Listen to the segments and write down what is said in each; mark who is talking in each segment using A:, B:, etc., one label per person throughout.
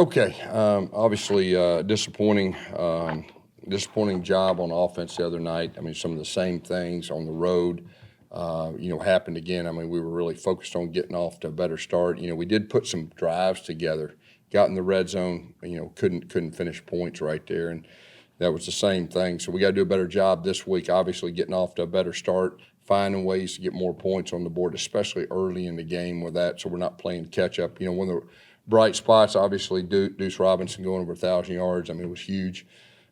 A: Okay, obviously disappointing job on offense the other night. I mean, some of the same things on the road, happened again. I mean, we were really focused on getting off to a better start. We did put some drives together, got in the red zone, couldn't finish points right there, and that was the same thing. So we got to do a better job this week, obviously getting off to a better start, finding ways to get more points on the board, especially early in the game with that, so we're not playing catch up. One of the bright spots, obviously, Deuce Robinson going over 1,000 yards. I mean, it was huge.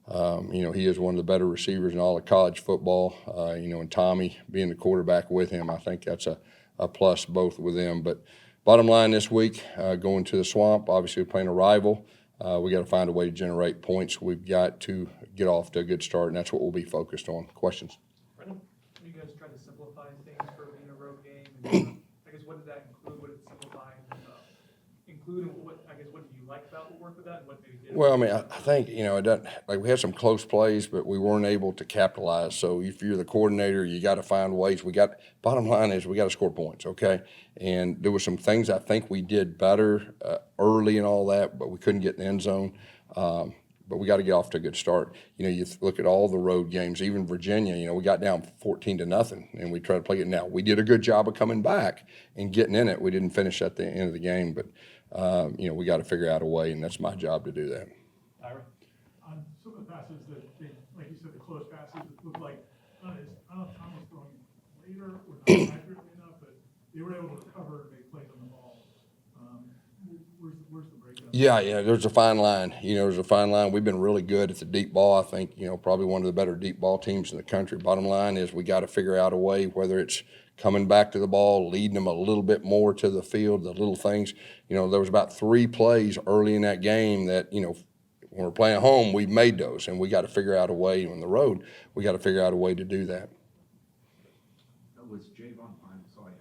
A: He is one of the better receivers in all of college football. And Tommy being the quarterback with him, I think that's a plus both with them. But bottom line this week, going to the Swamp, obviously we're playing a rival. We got to find a way to generate points. We've got to get off to a good start, and that's what we'll be focused on. Questions?
B: Brendan, you guys tried to simplify things for being a road game. And, I guess what did that include? What did simplifying include? And what did you like about what worked with that? And what maybe didn't?
A: Well, I mean, I think, it doesn't, like we had some close plays, but we weren't able to capitalize. So if you're the coordinator, you got to find ways. Bottom line is we got to score points, okay? And there were some things I think we did better early and all that, but we couldn't get in the end zone. But we got to get off to a good start. You look at all the road games, even Virginia, we got down 14-0, and we tried to play it. Now, we did a good job of coming back and getting in it. We didn't finish at the end of the game, but we got to figure out a way, and that's my job to do that.
C: Ira? On some of the passes that, like you said, the close passes, it looked like, I don't know if Tom was throwing later or not accurately enough, but they were able to recover and make plays on the ball. Where's the breakdown?
A: Yeah, there's a fine line. There's a fine line. We've been really good at the deep ball. I think, probably one of the better deep ball teams in the country. Bottom line is we got to figure out a way, whether it's coming back to the ball, leading them a little bit more to the field, the little things. There was about 3 plays early in that game that, when we're playing at home, we've made those, and we got to figure out a way on the road. We got to figure out a way to do that.
D: Was Javon fine? Sorry,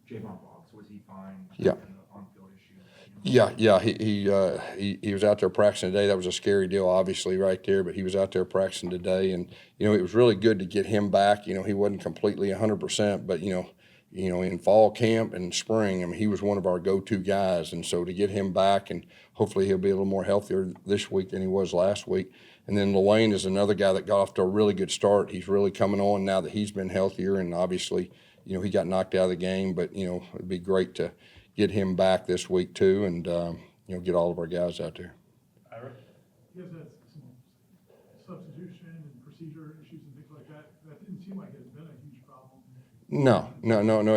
D: Javon Boggs, was he fine?
A: Yeah.
D: On-field issue?
A: Yeah. He was out there practicing today. That was a scary deal, obviously, right there. But he was out there practicing today, and it was really good to get him back. He wasn't completely 100%, but in fall camp and spring, I mean, he was one of our go-to guys, and so to get him back, and hopefully he'll be a little more healthier this week than he was last week. And then Lawayne is another guy that got off to a really good start. He's really coming on now that he's been healthier, and obviously, he got knocked out of the game, but it'd be great to get him back this week too, and get all of our guys out there.
C: Ira? You guys had some substitution and procedure issues and things like that. That didn't seem like it had been a huge problem.
A: No,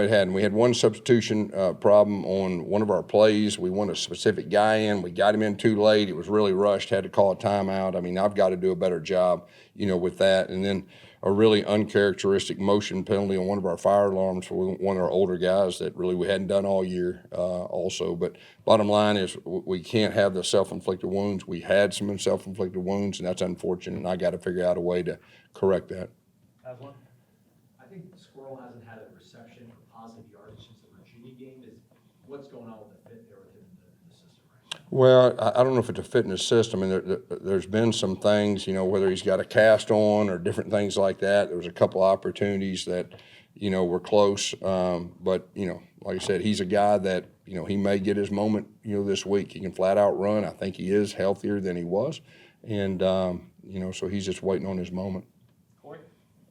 A: it hadn't. We had one substitution problem on one of our plays. We wanted a specific guy in. We got him in too late. It was really rushed, had to call a timeout. I mean, I've got to do a better job, with that. And then a really uncharacteristic motion penalty on one of our fire alarms for one of our older guys that really we hadn't done all year also. But bottom line is we can't have the self-inflicted wounds. We had some self-inflicted wounds, and that's unfortunate, and I got to figure out a way to correct that.
B: Have one.
E: I think Squirrel hasn't had a reception for positive yardage since the Virginia game. What's going on with the fit there with him in the system right now?
A: Well, I don't know if it's a fitness system. I mean, there's been some things, whether he's got a cast on or different things like that. There was a couple opportunities that, were close. But, like I said, he's a guy that, he may get his moment, this week. He can flat out run. I think he is healthier than he was. And, so he's just waiting on his moment.
B: Corey?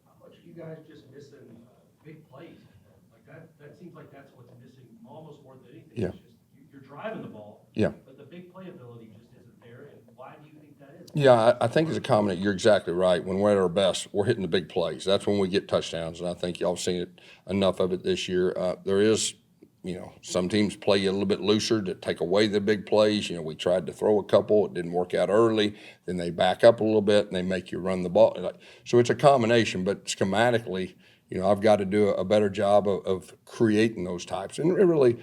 F: How much are you guys just missing big plays? Like that seems like that's what's missing almost more than anything.
A: Yeah.
F: It's just you're driving the ball.
A: Yeah.
F: But the big play ability just isn't there. And why do you think that is?
A: Yeah, I think it's a combination. You're exactly right. When we're at our best, we're hitting the big plays. That's when we get touchdowns, and I think y'all have seen it enough of it this year. There is, some teams play you a little bit looser to take away the big plays. We tried to throw a couple. It didn't work out early. Then they back up a little bit, and they make you run the ball. So it's a combination, but schematically, I've got to do a better job of creating those types. And it really,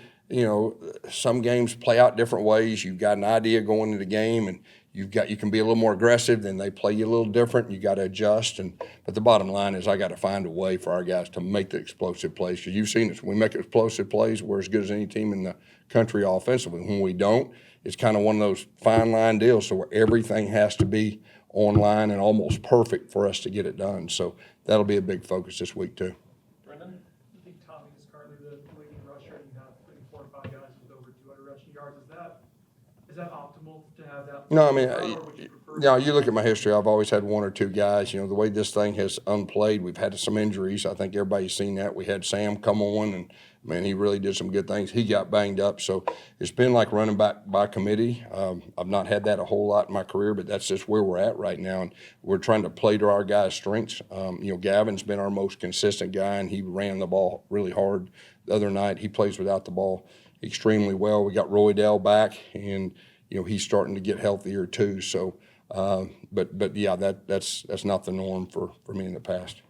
A: some games play out different ways. You've got an idea going into the game, and you can be a little more aggressive, then they play you a little different. You got to adjust, but the bottom line is I got to find a way for our guys to make the explosive plays, because you've seen us. When we make explosive plays, we're as good as any team in the country offensively. When we don't, it's kind of one of those fine line deals, so where everything has to be online and almost perfect for us to get it done. So that'll be a big focus this week too.
B: Brendan?
C: I think Tommy is currently the leading rusher, and you have 4 or 5 guys with over 200 rushing yards. Is that optimal?
B: optimal to have that?
A: No, I mean,
B: Or would you prefer?
A: you know, you look at my history, I've always had one or two guys. You know, the way this thing has unplayed, we've had some injuries. I think everybody's seen that. We had Sam come on, and, man, he really did some good things. He got banged up. So it's been like running back by committee. I've not had that a whole lot in my career, but that's just where we're at right now. And we're trying to play to our guys' strengths. You know, Gavin's been our most consistent guy, and he ran the ball really hard the other night. He plays without the ball extremely well. We got Roy Dell back, and you know, he's starting to get healthier too. So, but yeah, that's not the norm for me in the past.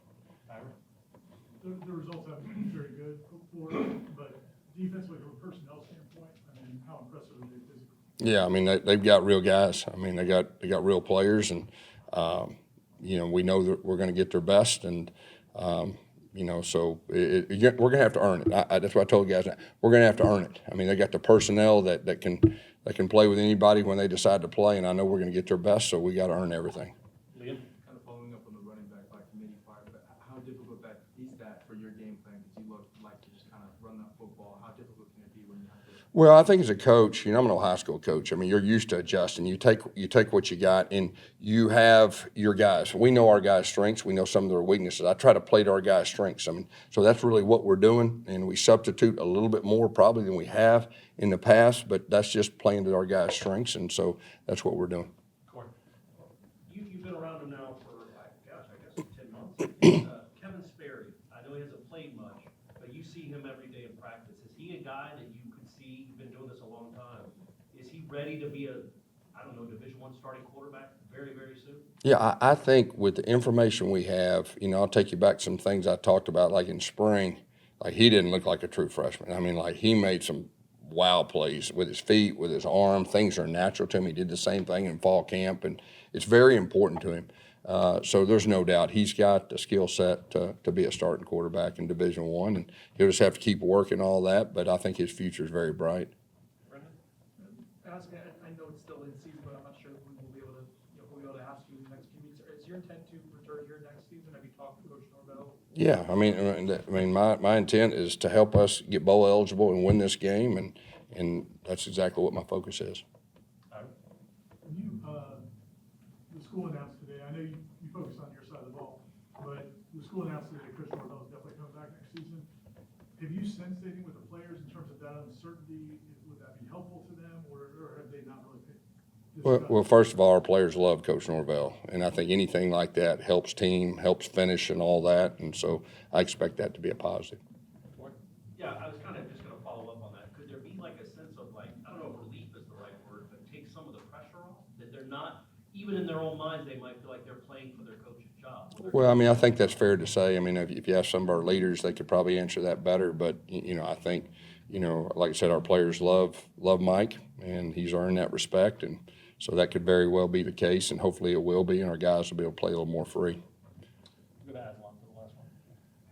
C: The results haven't been very good for them, but defensively from a personnel standpoint, I mean, how impressive are they physically?
A: Yeah, I mean, they've got real guys. I mean, they got real players, and you know, we know that we're going to get their best, and you know, so we're going to have to earn it. That's what I told guys. We're going to have to earn it. I mean, they got the personnel that can play with anybody when they decide to play, and I know we're going to get their best, so we got to earn everything.
G: Liam? Kind of following up on the running back by committee part, but how difficult that is that for your game plan? Because you look like to just kind of run that football. How difficult can it be when you have to?
A: Well, I think as a coach, you know, I'm an old high school coach. I mean, you're used to adjusting. You take what you got, and you have your guys. We know our guys' strengths. We know some of their weaknesses. I try to play to our guys' strengths. I mean, so that's really what we're doing, and we substitute a little bit more probably than we have in the past, but that's just playing to our guys' strengths, and so that's what we're doing.
F: You've been around him now for, gosh, I guess 10 months. Kevin Sperry, I know he hasn't played much, but you see him every day in practice. Is he a guy that you could see, you've been doing this a long time, is he ready to be a, I don't know, Division I starting quarterback very, very soon?
A: Yeah, I think with the information we have, you know, I'll take you back to some things I talked about, like in spring, like he didn't look like a true freshman. I mean, like he made some wow plays with his feet, with his arm. Things are natural to him. He did the same thing in fall camp, and it's very important to him. So there's no doubt he's got the skill set to be a starting quarterback in Division I, and he'll just have to keep working all that, but I think his future is very bright.
B: Brendan? I know it's still in season, but I'm not sure if we will be able to, we'll be able to ask you in the next few weeks. Is your intent to return here next season? Have you talked to Coach Norvell?
A: Yeah, I mean, my intent is to help us get bowl eligible and win this game, and that's exactly what my focus is.
C: When you, the school announced today, I know you focus on your side of the ball, but the school announced today Coach Norvell is definitely coming back next season. Have you sensed anything with the players in terms of that uncertainty? Would that be helpful to them, or have they not really paid?
A: Well, first of all, our players love Coach Norvell, and I think anything like that helps team, helps finish, and all that, and so I expect that to be a positive.
F: Yeah, I was kind of just going to follow up on that. Could there be like a sense of like, I don't know if relief is the right word, but take some of the pressure off? That they're not, even in their own minds, they might feel like they're playing for their coach's job.
A: Well, I mean, I think that's fair to say. I mean, if you ask some of our leaders, they could probably answer that better, but, you know, I think, you know, like I said, our players love Mike, and he's earned that respect, and so that could very well be the case, and hopefully it will be, and our guys will be able to play a little more free.
G: I'm going to add one for the last one.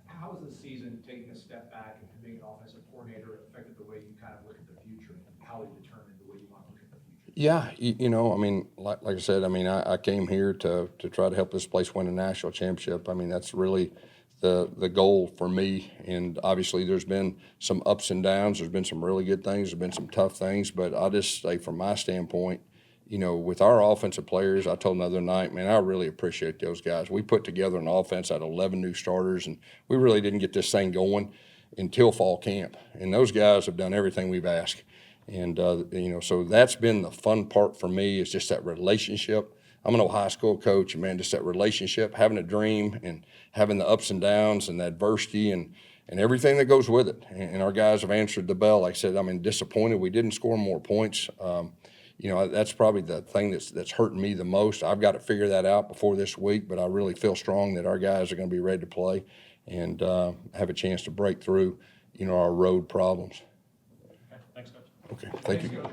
E: How has the season, taking a step back and being an offensive coordinator, affected the way you kind of look at the future, and how you determine the way you want to look at the future?
A: Yeah, you know, I mean, like I said, I mean, I came here to try to help this place win a national championship. I mean, that's really the goal for me, and obviously there's been some ups and downs. There's been some really good things. There's been some tough things, but I'll just say from my standpoint, you know, with our offensive players, I told them the other night, man, I really appreciate those guys. We put together an offense at 11 new starters, and we really didn't get this thing going until fall camp. And those guys have done everything we've asked. And, you know, so that's been the fun part for me, is just that relationship. I'm an old high school coach, and, man, just that relationship, having a dream and having the ups and downs and the adversity and everything that goes with it. And our guys have answered the bell. Like I said, I mean, disappointed we didn't score more points. You know, that's probably the thing that's hurting me the most. I've got to figure that out before this week, but I really feel strong that our guys are going to be ready to play and have a chance to break through, you know, our road problems.
G: Okay, thanks, Coach.
A: Okay, thank you.